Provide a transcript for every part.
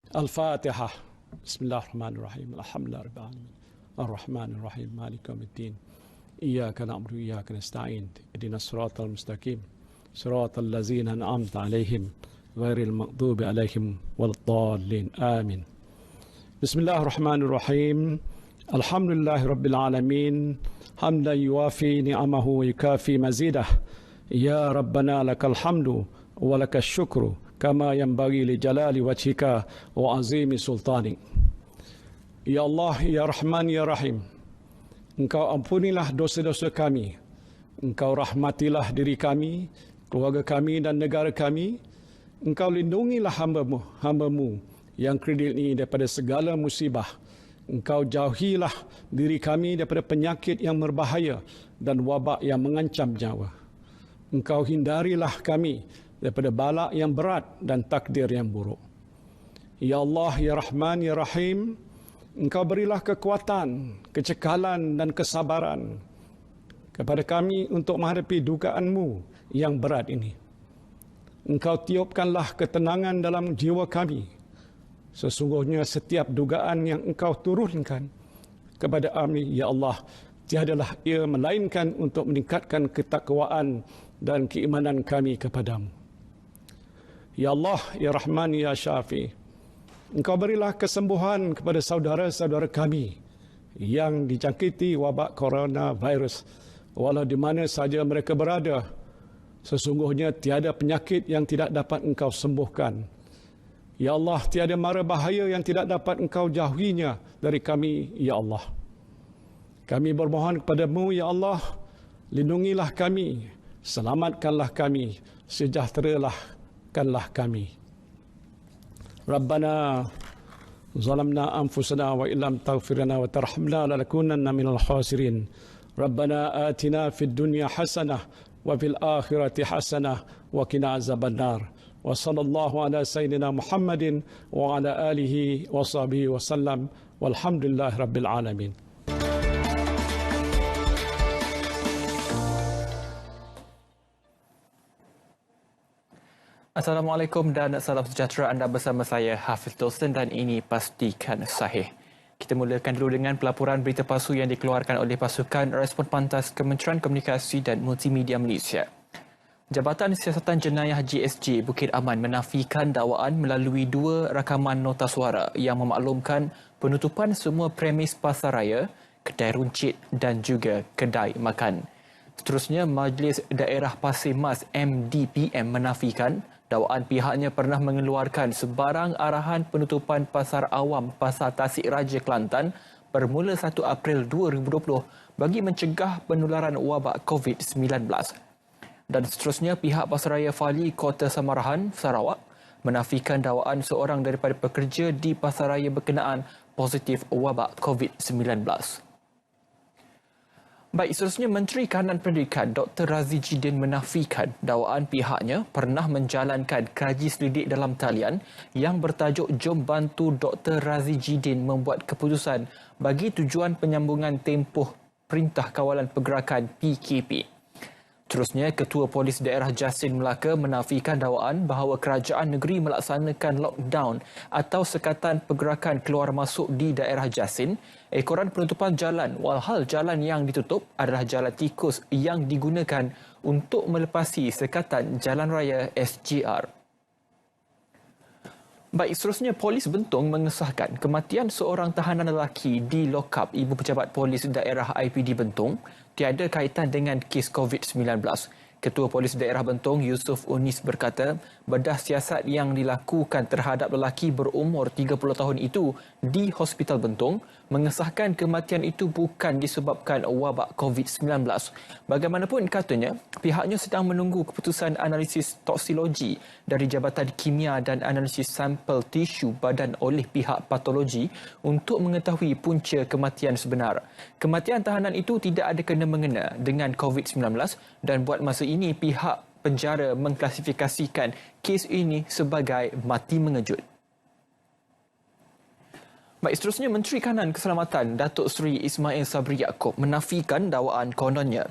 الفاتحة. بسم الله الرحمن الرحيم. الحمد لله رب العالمين الرحمن الرحيم مالك يوم الدين إياك نعبد وإياك نستعين اهدنا الصراط المستقيم صراط الذين أنعمت عليهم غير المغضوب عليهم ولا الضالين آمين. بسم الله الرحمن الرحيم. الحمد لله رب العالمين حمدا يوافي نعمه ويكافي مزيده. يا ربنا لك الحمد ولك الشكر كما ينبغي لجلال وجهك وعظيم سلطانك. Ya Allah, Ya Rahman, Ya Rahim, Engkau ampunilah dosa-dosa kami. Engkau rahmatilah diri kami, keluarga kami dan negara kami. Engkau lindungilah hamba-Mu yang kredit ini daripada segala musibah. Engkau jauhilah diri kami daripada penyakit yang berbahaya dan wabak yang mengancam nyawa. Engkau hindarilah kami daripada balak yang berat dan takdir yang buruk. Ya Allah, Ya Rahman, Ya Rahim, Engkau berilah kekuatan, kecekalan dan kesabaran kepada kami untuk menghadapi dugaan-Mu yang berat ini. Engkau tiupkanlah ketenangan dalam jiwa kami. Sesungguhnya setiap dugaan yang Engkau turunkan kepada kami, Ya Allah, tiadalah ia melainkan untuk meningkatkan ketakwaan dan keimanan kami kepadamu. Ya Allah, Ya Rahman, Ya Syafi, Engkau berilah kesembuhan kepada saudara-saudara kami yang dijangkiti wabak coronavirus, walau di mana saja mereka berada. Sesungguhnya tiada penyakit yang tidak dapat Engkau sembuhkan. Ya Allah, tiada mara bahaya yang tidak dapat Engkau jauhinya dari kami, Ya Allah. Kami bermohon kepadamu, Ya Allah, lindungilah kami, selamatkanlah kami, sejahterakanlah kami. Rabbana zalamna anfusana wa illam taghfir lana wa tarhamna lanakunanna minal khasirin. Rabbana atina fid dunya hasanah wa fil akhirati hasanah wa qina azabannar. Wa sallallahu ala sayyidina Muhammadin wa ala alihi wa sahbihi wa sallam. Walhamdulillahi rabbil alamin. Assalamualaikum dan salam sejahtera. Anda bersama saya Hafiz Tosen dan ini Pastikan Sahih. Kita mulakan dulu dengan pelaporan berita palsu yang dikeluarkan oleh pasukan Respon Pantas Kementerian Komunikasi dan Multimedia Malaysia. Jabatan Siasatan Jenayah JSJ Bukit Aman menafikan dakwaan melalui 2 rakaman nota suara yang memaklumkan penutupan semua premis pasaraya, kedai runcit dan juga kedai makan. Seterusnya, Majlis Daerah Pasir Mas MDPM menafikan dakwaan pihaknya pernah mengeluarkan sebarang arahan penutupan pasar awam Pasar Tasik Raja Kelantan bermula 1 April 2020 bagi mencegah penularan wabak COVID-19. Dan seterusnya, pihak Pasaraya Fali Kota Samarahan, Sarawak menafikan dakwaan seorang daripada pekerja di pasaraya berkenaan positif wabak COVID-19. Baik, seterusnya Menteri Kanan Pendidikan Dr. Razi Jidin menafikan dakwaan pihaknya pernah menjalankan kaji selidik dalam talian yang bertajuk Jom Bantu Dr. Razi Jidin membuat keputusan bagi tujuan penyambungan tempoh Perintah Kawalan Pergerakan PKP. Terusnya, Ketua Polis Daerah Jasin Melaka menafikan dakwaan bahawa kerajaan negeri melaksanakan lockdown atau sekatan pergerakan keluar masuk di daerah Jasin, ekoran penutupan jalan, walhal jalan yang ditutup adalah jalan tikus yang digunakan untuk melepasi sekatan jalan raya SGR. Baik, seterusnya Polis Bentong mengesahkan kematian seorang tahanan lelaki di lokap Ibu Pejabat Polis Daerah IPD Bentong tiada kaitan dengan kes COVID-19. Ketua Polis Daerah Bentong Yusuf Unis berkata, bedah siasat yang dilakukan terhadap lelaki berumur 30 tahun itu di Hospital Bentong mengesahkan kematian itu bukan disebabkan wabak COVID-19. Bagaimanapun katanya, pihaknya sedang menunggu keputusan analisis toksologi dari Jabatan Kimia dan analisis sampel tisu badan oleh pihak patologi untuk mengetahui punca kematian sebenar. Kematian tahanan itu tidak ada kena-mengena dengan COVID-19 dan buat masa ini pihak penjara mengklasifikasikan kes ini sebagai mati mengejut. Baik, seterusnya Menteri Kanan Keselamatan Datuk Seri Ismail Sabri Yaakob menafikan dakwaan kononnya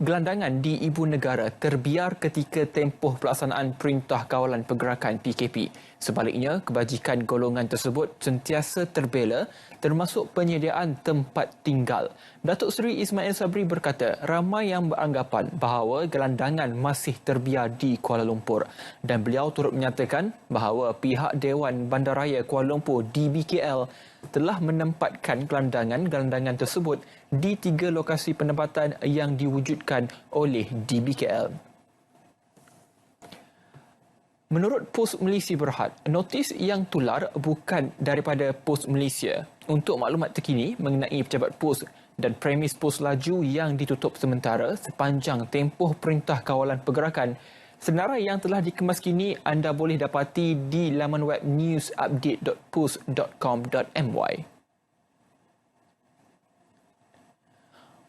gelandangan di ibu negara terbiar ketika tempoh pelaksanaan Perintah Kawalan Pergerakan PKP. Sebaliknya, kebajikan golongan tersebut sentiasa terbela termasuk penyediaan tempat tinggal. Datuk Seri Ismail Sabri berkata ramai yang beranggapan bahawa gelandangan masih terbiar di Kuala Lumpur dan beliau turut menyatakan bahawa pihak Dewan Bandaraya Kuala Lumpur DBKL telah menempatkan gelandangan tersebut di 3 lokasi penempatan yang diwujudkan oleh DBKL. Menurut Pos Milisi Berhad, notis yang tular bukan daripada Pos Malaysia. Untuk maklumat terkini mengenai pejabat pos dan premis pos laju yang ditutup sementara sepanjang tempoh Perintah Kawalan Pergerakan, senarai yang telah dikemas kini anda boleh dapati di laman web newsupdate.pos.com.my.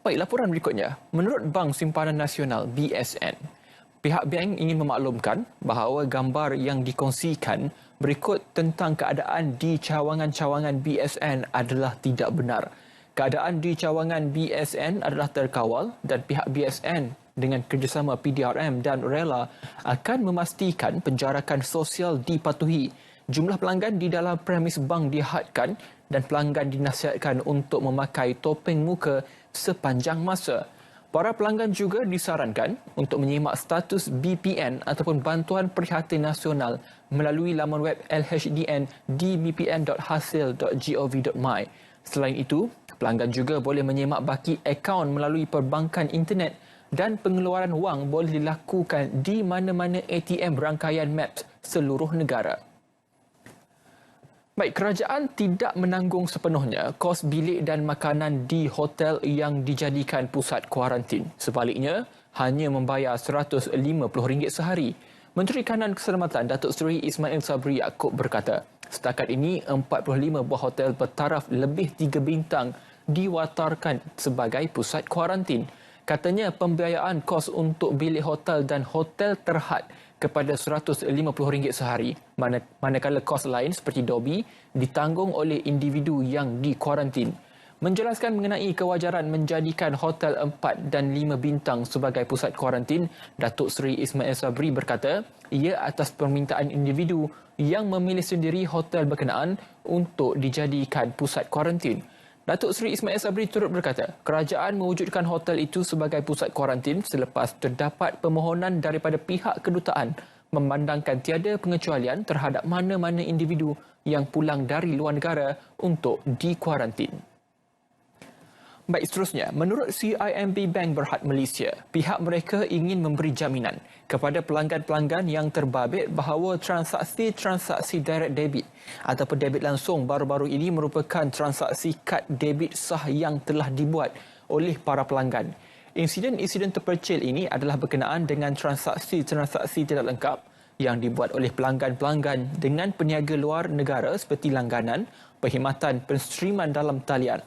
Baik, laporan berikutnya. Menurut Bank Simpanan Nasional BSN, pihak bank ingin memaklumkan bahawa gambar yang dikongsikan berikut tentang keadaan di cawangan-cawangan BSN adalah tidak benar. Keadaan di cawangan BSN adalah terkawal dan pihak BSN dengan kerjasama PDRM dan Rela akan memastikan penjarakan sosial dipatuhi. Jumlah pelanggan di dalam premis bank dihadkan dan pelanggan dinasihatkan untuk memakai topeng muka sepanjang masa. Para pelanggan juga disarankan untuk menyimak status BPN ataupun Bantuan Prihatin Nasional melalui laman web LHDN di bpn.hasil.gov.my. Selain itu, pelanggan juga boleh menyimak baki akaun melalui perbankan internet dan pengeluaran wang boleh dilakukan di mana-mana ATM rangkaian MAPS seluruh negara. Baik, kerajaan tidak menanggung sepenuhnya kos bilik dan makanan di hotel yang dijadikan pusat kuarantin. Sebaliknya, hanya membayar RM150 sehari. Menteri Kanan Keselamatan Datuk Seri Ismail Sabri Yaakob berkata, setakat ini 45 buah hotel bertaraf lebih 3 bintang diwatarkan sebagai pusat kuarantin. Katanya pembiayaan kos untuk bilik hotel dan hotel terhad kepada RM150 sehari, manakala kos lain seperti Dobi ditanggung oleh individu yang dikuarantin. Menjelaskan mengenai kewajaran menjadikan hotel 4 dan 5 bintang sebagai pusat kuarantin, Datuk Seri Ismail Sabri berkata, ia atas permintaan individu yang memilih sendiri hotel berkenaan untuk dijadikan pusat kuarantin. Datuk Seri Ismail Sabri turut berkata, kerajaan mewujudkan hotel itu sebagai pusat kuarantin selepas terdapat permohonan daripada pihak kedutaan memandangkan tiada pengecualian terhadap mana-mana individu yang pulang dari luar negara untuk dikuarantin. Baik, seterusnya, menurut CIMB Bank Berhad Malaysia, pihak mereka ingin memberi jaminan kepada pelanggan-pelanggan yang terbabit bahawa transaksi direct debit ataupun debit langsung baru-baru ini merupakan transaksi kad debit sah yang telah dibuat oleh para pelanggan. Insiden-insiden terpercil ini adalah berkenaan dengan transaksi-transaksi tidak lengkap yang dibuat oleh pelanggan-pelanggan dengan peniaga luar negara seperti langganan, perkhidmatan penstreaman dalam talian.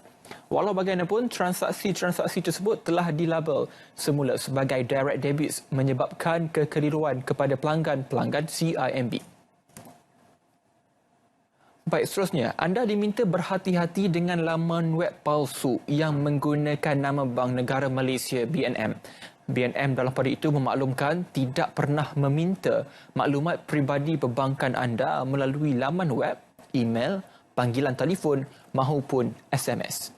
Walau bagaimanapun, transaksi-transaksi tersebut telah dilabel semula sebagai direct debits menyebabkan kekeliruan kepada pelanggan-pelanggan CIMB. Baik, seterusnya, anda diminta berhati-hati dengan laman web palsu yang menggunakan nama Bank Negara Malaysia BNM. BNM dalam pada itu memaklumkan tidak pernah meminta maklumat peribadi perbankan anda melalui laman web, email, panggilan telefon maupun SMS.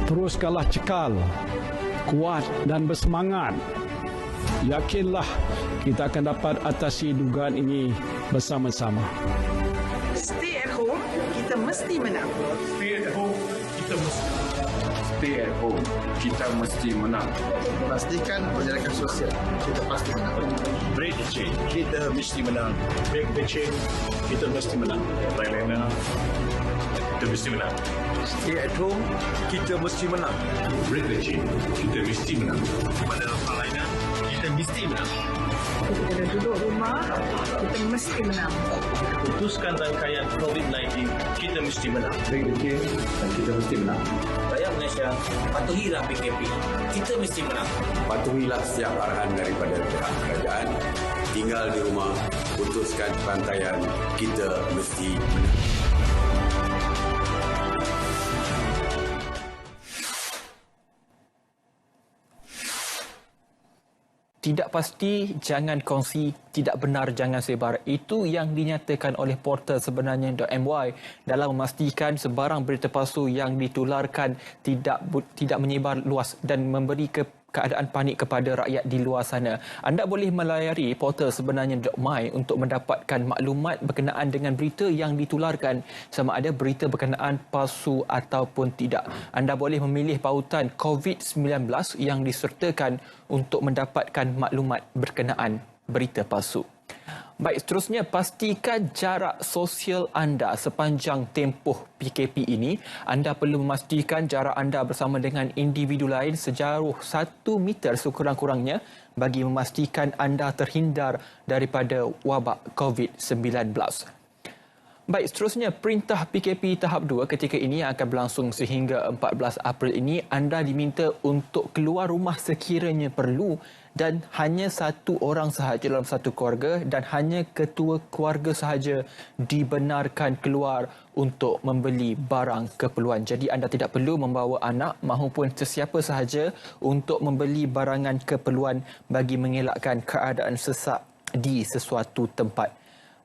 Teruskanlah cekal, kuat dan bersemangat. Yakinlah kita akan dapat atasi dugaan ini bersama-sama. Stay at home, kita mesti menang. Stay at home, kita mesti menang. Pastikan penjarakan sosial, kita pasti menang. Break the chain, kita mesti menang. Break the chain, kita mesti menang. Lain-lainnya, kita mesti menang. Stay at home, kita mesti menang. Break the chain, kita mesti menang. Pada hal lainnya, kita mesti menang. Kita kena duduk rumah, kita mesti menang. Putuskan rangkaian COVID-19, kita mesti menang. Break the chain, dan kita mesti menang. Rakyat Malaysia, patuhilah PKP. Kita mesti menang. Patuhilah setiap arahan daripada pihak kerajaan. Tinggal di rumah, putuskan rantaian, kita mesti menang. Tidak pasti, jangan kongsi. Tidak benar, jangan sebar. Itu yang dinyatakan oleh portal sebenarnya.my dalam memastikan sebarang berita palsu yang ditularkan tidak menyebar luas dan memberi keadaan panik kepada rakyat di luar sana. Anda boleh melayari portal sebenarnya.my untuk mendapatkan maklumat berkenaan dengan berita yang ditularkan, sama ada berita berkenaan palsu ataupun tidak. Anda boleh memilih pautan COVID-19 yang disertakan untuk mendapatkan maklumat berkenaan berita palsu. Baik, seterusnya pastikan jarak sosial anda sepanjang tempoh PKP ini. Anda perlu memastikan jarak anda bersama dengan individu lain sejauh 1 meter sekurang-kurangnya bagi memastikan anda terhindar daripada wabak COVID-19. Baik, seterusnya perintah PKP tahap 2 ketika ini akan berlangsung sehingga 14 April ini. Anda diminta untuk keluar rumah sekiranya perlu dan hanya satu orang sahaja dalam satu keluarga dan hanya ketua keluarga sahaja dibenarkan keluar untuk membeli barang keperluan. Jadi anda tidak perlu membawa anak maupun sesiapa sahaja untuk membeli barangan keperluan bagi mengelakkan keadaan sesak di sesuatu tempat.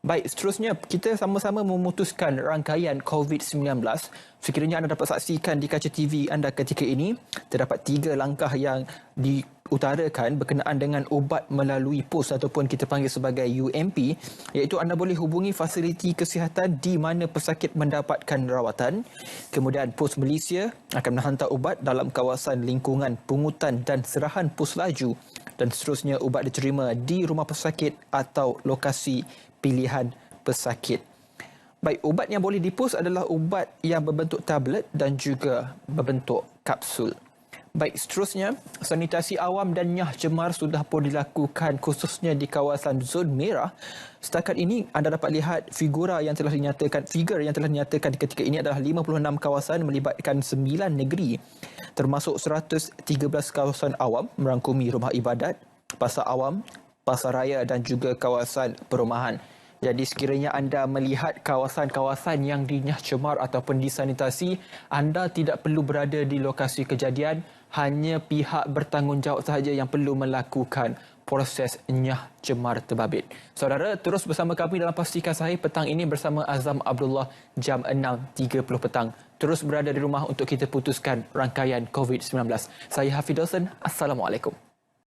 Baik, seterusnya kita sama-sama memutuskan rangkaian COVID-19. Sekiranya anda dapat saksikan di kaca TV anda ketika ini, terdapat 3 langkah yang diutarakan berkenaan dengan ubat melalui pos ataupun kita panggil sebagai UMP, iaitu anda boleh hubungi fasiliti kesihatan di mana pesakit mendapatkan rawatan. Kemudian pos Malaysia akan menghantar ubat dalam kawasan lingkungan pungutan dan serahan pos laju, dan seterusnya ubat diterima di rumah pesakit atau lokasi pilihan pesakit. Baik, ubat yang boleh dipos adalah ubat yang berbentuk tablet dan juga berbentuk kapsul. Baik, seterusnya, sanitasi awam dan nyah cemar sudah pun dilakukan khususnya di kawasan zon merah. Setakat ini anda dapat lihat figur yang telah dinyatakan ketika ini adalah 56 kawasan melibatkan 9 negeri, termasuk 113 kawasan awam merangkumi rumah ibadat, pasar awam, pasar raya dan juga kawasan perumahan. Jadi sekiranya anda melihat kawasan-kawasan yang dinyah cemar ataupun disanitasi, anda tidak perlu berada di lokasi kejadian, hanya pihak bertanggungjawab sahaja yang perlu melakukan proses nyah cemar terbabit. Saudara, terus bersama kami dalam Pastikan Sahih petang ini bersama Azam Abdullah jam 6.30 petang. Terus berada di rumah untuk kita putuskan rangkaian COVID-19. Saya Hafidh Dosen, Assalamualaikum.